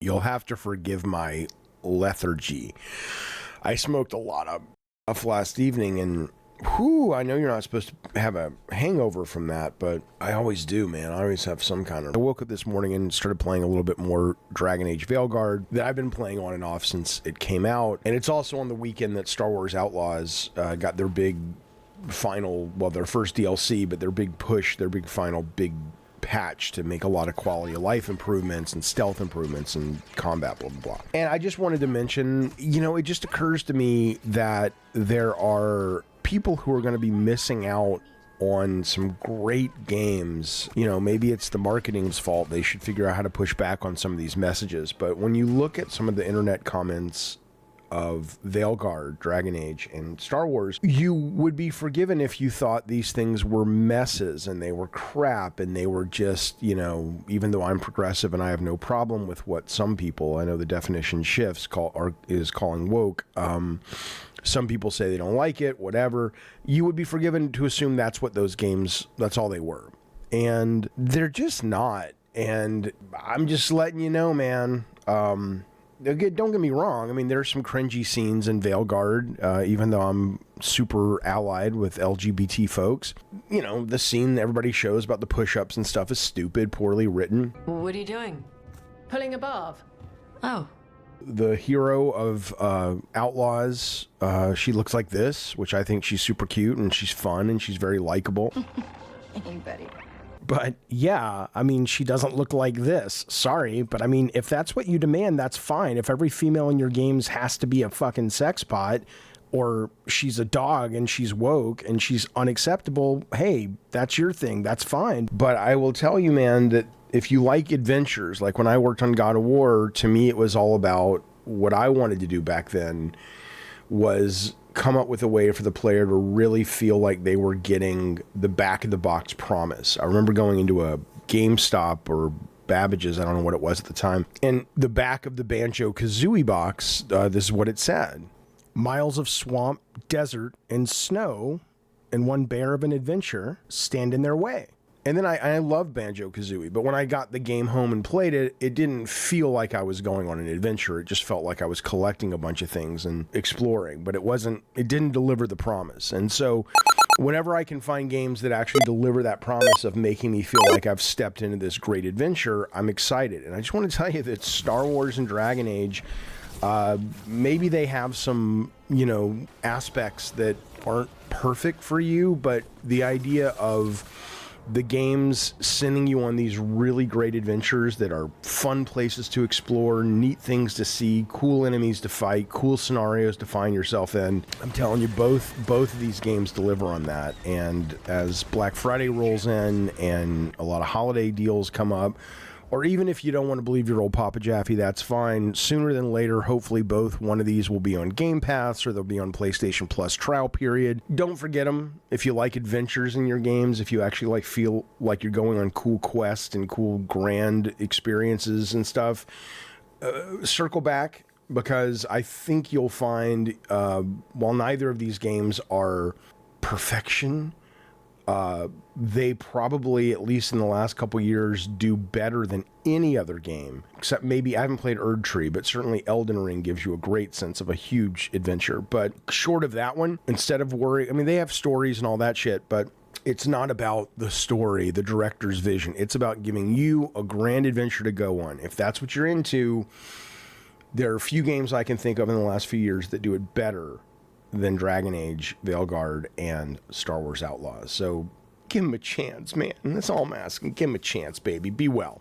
You'll have to forgive my lethargy. I smoked a lot of stuff last evening, and I know you're not supposed to have a hangover from that, but I always do, man. I always have some kind of... I woke up this morning and started playing a little bit more Dragon Age Veilguard that I've been playing on and off since it came out. And it's also on the weekend that Star Wars Outlaws got their big final, well, their first DLC, but their big push, their big final, big patch to make a lot of quality of life improvements and stealth improvements and combat, blah, blah, blah. And I just wanted to mention, you know, it just occurs to me that there are people who are going to be missing out on some great games. You know, maybe it's the marketing's fault. They should figure out how to push back on some of these messages. But when you look at some of the internet comments of Veilguard, Dragon Age, and Star Wars, you would be forgiven if you thought these things were messes and they were crap and they were just, you know, even though I'm progressive and I have no problem with what some people, I know the definition shifts, is calling woke. Some people say they don't like it, whatever. You would be forgiven to assume that's what those games, that's all they were. And they're just not. And I'm just letting you know, man. Don't get me wrong. I mean, there's some cringy scenes in Veilguard, even though I'm super allied with LGBT folks. You know, the scene everybody shows about the push-ups and stuff is stupid, poorly written. What are you doing? Pulling a barb. Oh. The hero of Outlaws, she looks like this, which I think she's super cute and she's fun and she's very likable. Anybody. But yeah, I mean, she doesn't look like this. Sorry, but I mean, if that's what you demand, that's fine. If every female in your games has to be a fucking sex pot, or she's a dog and she's woke and she's unacceptable, hey, that's your thing. That's fine. But I will tell you, man, that if you like adventures, like when I worked on God of War, to me, it was all about what I wanted to do back then was come up with a way for the player to really feel like they were getting the back of the box promise. I remember going into a GameStop or Babbage's, I don't know what it was at the time, and the back of the Banjo-Kazooie box, this is what it said. Miles of swamp, desert, and snow, and one bear of an adventure stand in their way. And then I love Banjo-Kazooie, but when I got the game home and played it, it didn't feel like I was going on an adventure. It just felt like I was collecting a bunch of things and exploring, but it didn't deliver the promise. And so whenever I can find games that actually deliver that promise of making me feel like I've stepped into this great adventure, I'm excited. And I just want to tell you that Star Wars and Dragon Age, maybe they have some, you know, aspects that aren't perfect for you, but the idea of the games sending you on these really great adventures that are fun places to explore, neat things to see, cool enemies to fight, cool scenarios to find yourself in. I'm telling you, both of these games deliver on that. And as Black Friday rolls in and a lot of holiday deals come up, or even if you don't want to believe your old Papa Jaffe, that's fine. Sooner than later, hopefully one of these will be on Game Pass or they'll be on PlayStation Plus trial period. Don't forget them. If you like adventures in your games, if you actually feel like you're going on cool quests and cool grand experiences and stuff, circle back, because I think you'll find, while neither of these games are perfection, they probably, at least in the last couple years, do better than any other game. Except maybe, I haven't played Erdtree, but certainly Elden Ring gives you a great sense of a huge adventure. But short of that one, instead of worrying, I mean, they have stories and all that shit, but it's not about the story, the director's vision. It's about giving you a grand adventure to go on. If that's what you're into, there are a few games I can think of in the last few years that do it better than Dragon Age, Veilguard, and Star Wars Outlaws. So give him a chance, man. That's all I'm asking. Give him a chance, baby. Be well.